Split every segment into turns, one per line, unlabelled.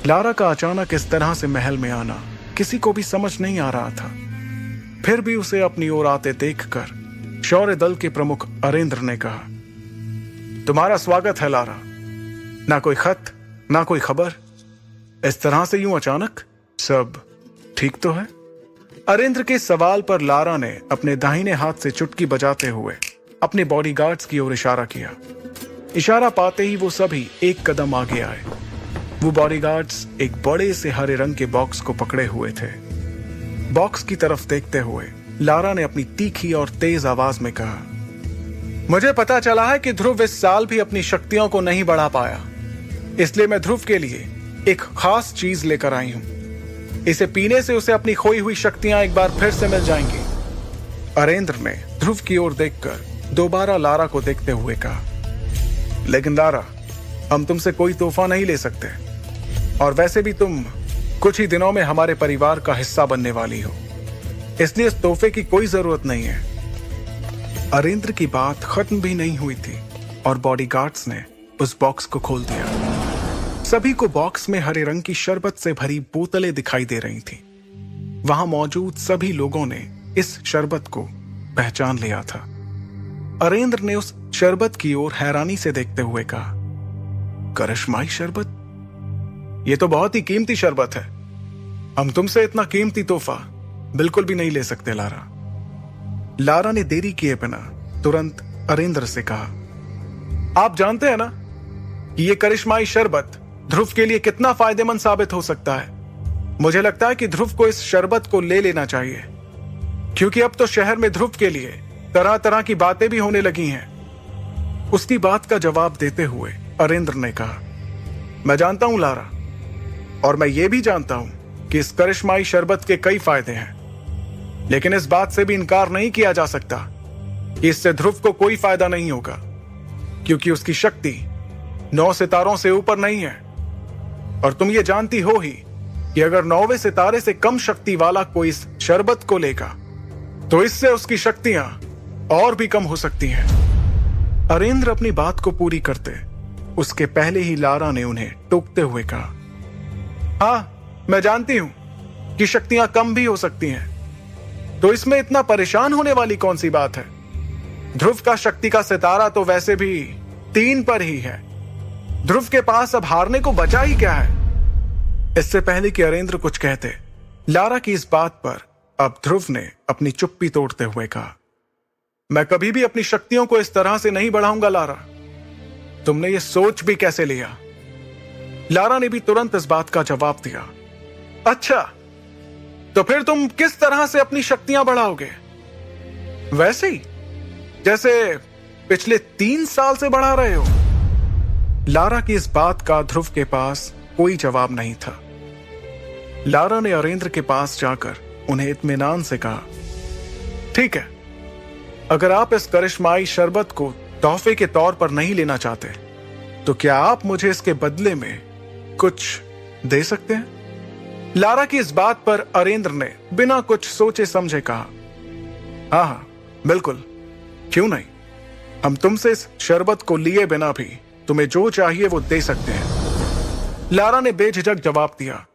Lara का अचानक इस तरह से महल में आना किसी को भी समझ नहीं आ रहा था। फिर भी उसे अपनी ओर आते देखकर शौर्य दल के प्रमुख अरेंद्र ने कहा, तुम्हारा स्वागत है लारा। ना कोई खत, ना कोई खबर, इस तरह से यूं अचानक। सब ठीक तो है? अरेंद्र के सवाल पर लारा ने अपने दाहिने हाथ से चुटकी बजाते हुए अपने बॉडीगार्ड्स की ओर इशारा किया। इशारा पाते ही वो सभी एक कदम आगे आए। वो बॉडीगार्ड्स एक बड़े से हरे रंग के बॉक्स को पकड़े हुए थे। बॉक्स की तरफ देखते हुए लारा ने अपनी तीखी और तेज आवाज में कहा, मुझे पता चला है कि ध्रुव इस साल भी अपनी शक्तियों को नहीं बढ़ा पाया, इसलिए मैं ध्रुव के लिए एक खास चीज लेकर आई हूं। इसे पीने से उसे अपनी खोई हुई शक्तियां एक बार फिर से मिल जाएंगी। अरेंद्र ने ध्रुव की ओर देखकर दोबारा लारा को देखते हुए कहा, लेकिन लारा, हम तुमसे कोई तोहफा नहीं ले सकते, और वैसे भी तुम कुछ ही दिनों में हमारे परिवार का हिस्सा बनने वाली हो, इसलिए इस तोहफे की कोई जरूरत नहीं है। अरेंद्र की बात खत्म भी नहीं हुई थी और बॉडीगार्ड्स ने उस बॉक्स को खोल दिया। सभी को बॉक्स में हरे रंग की शरबत से भरी बोतलें दिखाई दे रही थी। वहां मौजूद सभी लोगों ने इस शरबत को पहचान लिया था। अरेंद्र ने उस शरबत की ओर हैरानी से देखते हुए कहा, करिश्माई शरबत? यह तो बहुत ही कीमती शरबत है। हम तुमसे इतना कीमती तोहफा बिल्कुल भी नहीं ले सकते लारा। लारा ने देरी किए बिना तुरंत अरेंद्र से कहा, आप जानते हैं ना कि यह करिश्माई शरबत ध्रुव के लिए कितना फायदेमंद साबित हो सकता है। मुझे लगता है कि ध्रुव को इस शरबत को ले लेना चाहिए, क्योंकि अब तो शहर में ध्रुव के लिए तरह तरह की बातें भी होने लगी हैं। उसकी बात का जवाब देते हुए अरेंद्र ने कहा, मैं जानता हूं लारा, और मैं ये भी जानता हूं कि इस करिश्माई शरबत के कई फायदे हैं, लेकिन इस बात से भी इनकार नहीं किया जा सकता कि इससे ध्रुव को कोई फायदा नहीं होगा, क्योंकि उसकी शक्ति 9 सितारों से ऊपर नहीं है। और तुम ये जानती हो ही कि अगर 9वें सितारे से कम शक्ति वाला कोई इस शरबत को लेगा तो इससे उसकी शक्तियां और भी कम हो सकती हैं। अरेंद्र अपनी बात को पूरी करते उसके पहले ही लारा ने उन्हें टोकते हुए कहा, हाँ, मैं जानती हूं कि शक्तियां कम भी हो सकती हैं, तो इसमें इतना परेशान होने वाली कौन सी बात है। ध्रुव का शक्ति का सितारा तो वैसे भी 3 पर ही है। ध्रुव के पास अब हारने को बचा ही क्या है। इससे पहले कि अरेंद्र कुछ कहते, लारा की इस बात पर अब ध्रुव ने अपनी चुप्पी तोड़ते हुए कहा, मैं कभी भी अपनी शक्तियों को इस तरह से नहीं बढ़ाऊंगा लारा। तुमने ये सोच भी कैसे लिया? लारा ने भी तुरंत इस बात का जवाब दिया, अच्छा, तो फिर तुम किस तरह से अपनी शक्तियां बढ़ाओगे? वैसे ही जैसे पिछले 3 साल से बढ़ा रहे हो। लारा की इस बात का ध्रुव के पास कोई जवाब नहीं था। लारा ने अरेंद्र के पास जाकर उन्हें इत्मीनान से कहा, ठीक है, अगर आप इस करिश्माई शरबत को तोहफे के तौर पर नहीं लेना चाहते, तो क्या आप मुझे इसके बदले में कुछ दे सकते हैं? लारा की इस बात पर अरेंद्र ने बिना कुछ सोचे समझे कहा, हाँ हाँ, बिल्कुल, क्यों नहीं। हम तुमसे इस शरबत को लिए बिना भी तुम्हें जो चाहिए वो दे सकते हैं। लारा ने बेझिझक जवाब दिया,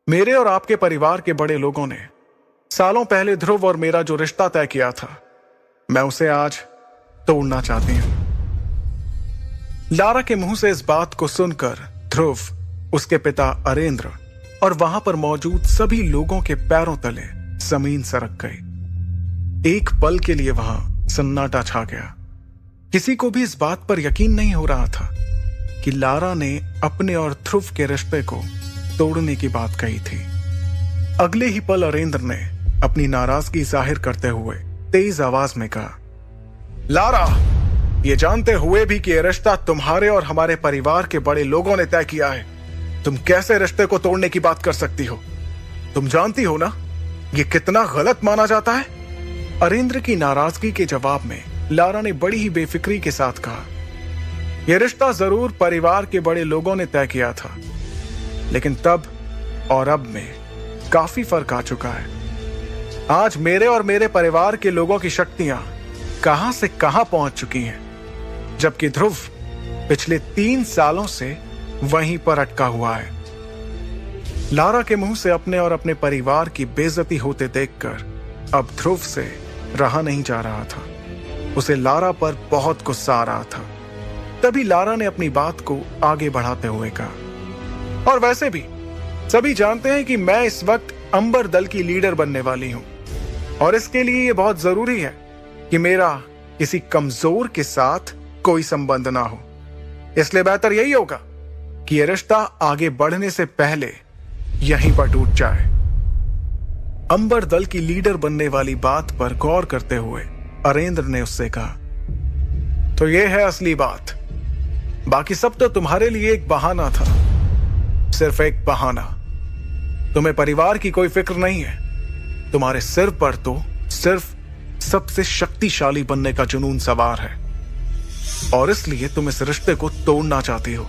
मेरे और आपके परिवार के बड़े लोगों ने सालों पहले ध्रुव और मेरा जो रिश्ता तय किया था, मैं उसे आज तोड़ना चाहती हूं। लारा के मुंह से इस बात को सुनकर ध्रुव, उसके पिता अरेंद्र और वहां पर मौजूद सभी लोगों के पैरों तले जमीन सरक गई। एक पल के लिए वहां सन्नाटा छा गया। किसी को भी इस बात पर यकीन नहीं हो रहा था कि लारा ने अपने और ध्रुव के रिश्ते को तोड़ने की बात कही थी। अगले ही पल अरेंद्र ने अपनी नाराजगी जाहिर करते हुए तेज आवाज में कहा, लारा, ये जानते हुए भी कि यह रिश्ता तुम्हारे और हमारे परिवार के बड़े लोगों ने तय किया है, तुम कैसे रिश्ते को तोड़ने की बात कर सकती हो? तुम जानती हो ना ये कितना गलत माना जाता है। अरेंद्र की नाराजगी के जवाब में लारा ने बड़ी ही बेफिक्री के साथ कहा, यह रिश्ता जरूर परिवार के बड़े लोगों ने तय किया था, लेकिन तब और अब में काफी फर्क आ चुका है। आज मेरे और मेरे परिवार के लोगों की शक्तियां कहां से कहां पहुंच चुकी हैं, जबकि ध्रुव पिछले 3 सालों से वहीं पर अटका हुआ है। लारा के मुंह से अपने और अपने परिवार की बेइज्जती होते देखकर अब ध्रुव से रहा नहीं जा रहा था। उसे लारा पर बहुत गुस्सा आ रहा था। तभी लारा ने अपनी बात को आगे बढ़ाते हुए कहा, और वैसे भी सभी जानते हैं कि मैं इस वक्त अंबर दल की लीडर बनने वाली हूं, और इसके लिए यह बहुत जरूरी है कि मेरा किसी कमजोर के साथ कोई संबंध ना हो। इसलिए बेहतर यही होगा कि यह रिश्ता आगे बढ़ने से पहले यहीं पर टूट जाए। अंबर दल की लीडर बनने वाली बात पर गौर करते हुए अरेंद्र ने उससे कहा, तो यह है असली बात। बाकी सब तो तुम्हारे लिए एक बहाना था, सिर्फ एक बहाना। तुम्हें परिवार की कोई फिक्र नहीं है। तुम्हारे सिर पर तो सिर्फ सबसे शक्तिशाली बनने का जुनून सवार है, और इसलिए तुम इस रिश्ते को तोड़ना चाहती हो।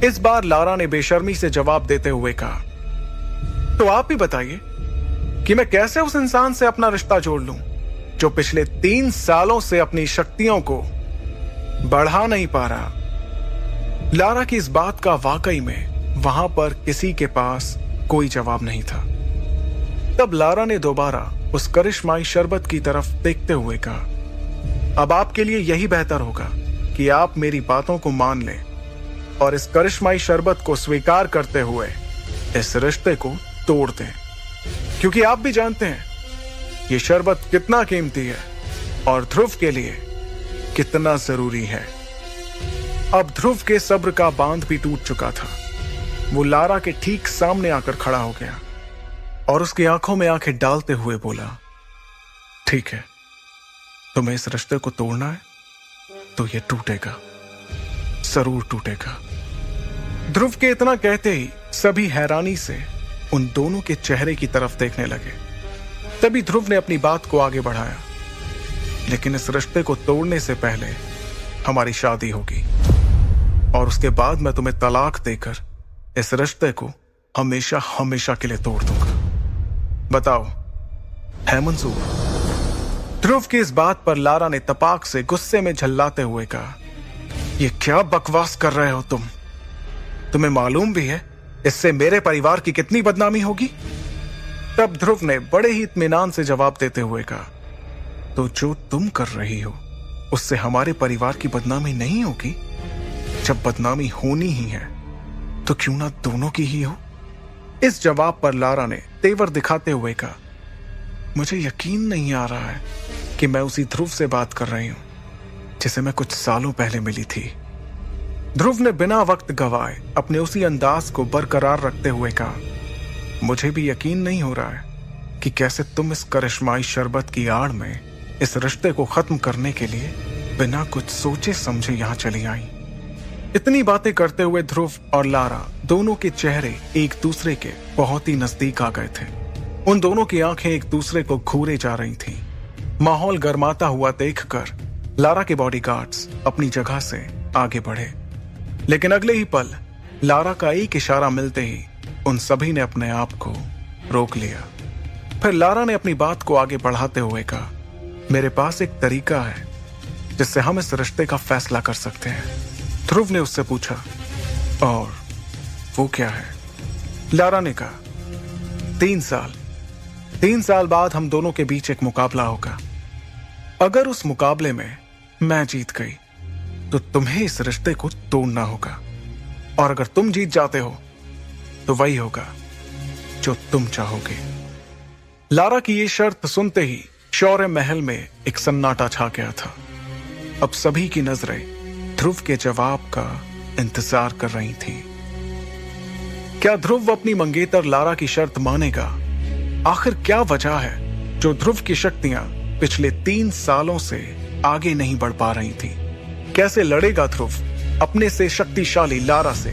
इस बार लारा ने बेशर्मी से जवाब देते हुए कहा, तो आप भी बताइए कि मैं कैसे उस इंसान से अपना रिश्ता जोड़ लूं जो पिछले 3 सालों से अपनी शक्तियों को बढ़ा नहीं पा रहा। लारा की इस बात का वाकई में वहां पर किसी के पास कोई जवाब नहीं था। तब लारा ने दोबारा उस करिश्माई शरबत की तरफ देखते हुए कहा, अब आपके लिए यही बेहतर होगा कि आप मेरी बातों को मान लें और इस करिश्माई शरबत को स्वीकार करते हुए इस रिश्ते को तोड़ दें, क्योंकि आप भी जानते हैं ये शरबत कितना कीमती है और ध्रुव के लिए कितना जरूरी है। अब ध्रुव के सब्र का बांध भी टूट चुका था। वो लारा के ठीक सामने आकर खड़ा हो गया और उसकी आंखों में आंखें डालते हुए बोला, ठीक है, तुम्हें इस रिश्ते को तोड़ना है तो ये टूटेगा, जरूर टूटेगा। ध्रुव के इतना कहते ही सभी हैरानी से उन दोनों के चेहरे की तरफ देखने लगे। तभी ध्रुव ने अपनी बात को आगे बढ़ाया, लेकिन इस रिश्ते को तोड़ने से पहले हमारी शादी होगी, और उसके बाद मैं तुम्हें तलाक देकर इस रिश्ते को हमेशा हमेशा के लिए तोड़ दूंगा। बताओ, है मंजूर? ध्रुव की इस बात पर लारा ने तपाक से गुस्से में झल्लाते हुए कहा, ये क्या बकवास कर रहे हो तुम? तुम्हें मालूम भी है इससे मेरे परिवार की कितनी बदनामी होगी? तब ध्रुव ने बड़े ही इत्मीनान से जवाब देते हुए कहा, तो जो तुम कर रही हो उससे हमारे परिवार की बदनामी नहीं होगी? जब बदनामी होनी ही है तो क्यों ना दोनों की ही हो? इस जवाब पर लारा ने तेवर दिखाते हुए कहा, मुझे यकीन नहीं आ रहा है कि मैं उसी ध्रुव से बात कर रही हूं जिसे मैं कुछ सालों पहले मिली थी। ध्रुव ने बिना वक्त गवाए अपने उसी अंदाज को बरकरार रखते हुए कहा, मुझे भी यकीन नहीं हो रहा है कि कैसे तुम इस करिश्माई शरबत की आड़ में इस रिश्ते को खत्म करने के लिए बिना कुछ सोचे समझे यहां चली आई। इतनी बातें करते हुए ध्रुव और लारा दोनों के चेहरे एक दूसरे के बहुत ही नजदीक आ गए थे। उन दोनों की आंखें एक दूसरे को घूरे जा रही थीं। माहौल गर्माता हुआ देखकर लारा के बॉडीगार्ड्स अपनी जगह से आगे बढ़े, लेकिन अगले ही पल लारा का एक इशारा मिलते ही उन सभी ने अपने आप को रोक लिया। फिर लारा ने अपनी बात को आगे बढ़ाते हुए कहा, मेरे पास एक तरीका है जिससे हम इस रिश्ते का फैसला कर सकते हैं। ध्रुव ने उससे पूछा, और वो क्या है? लारा ने कहा, 3 साल बाद हम दोनों के बीच एक मुकाबला होगा। अगर उस मुकाबले में मैं जीत गई तो तुम्हें इस रिश्ते को तोड़ना होगा, और अगर तुम जीत जाते हो तो वही होगा जो तुम चाहोगे। लारा की ये शर्त सुनते ही शौर्य महल में एक सन्नाटा छा गया था। अब सभी की नजरें ध्रुव के जवाब का इंतजार कर रही थी। क्या ध्रुव अपनी मंगेतर लारा की शर्त मानेगा? आखिर क्या वजह है जो ध्रुव की शक्तियां पिछले 3 सालों से आगे नहीं बढ़ पा रही थी? कैसे लड़ेगा ध्रुव अपने से शक्तिशाली लारा से?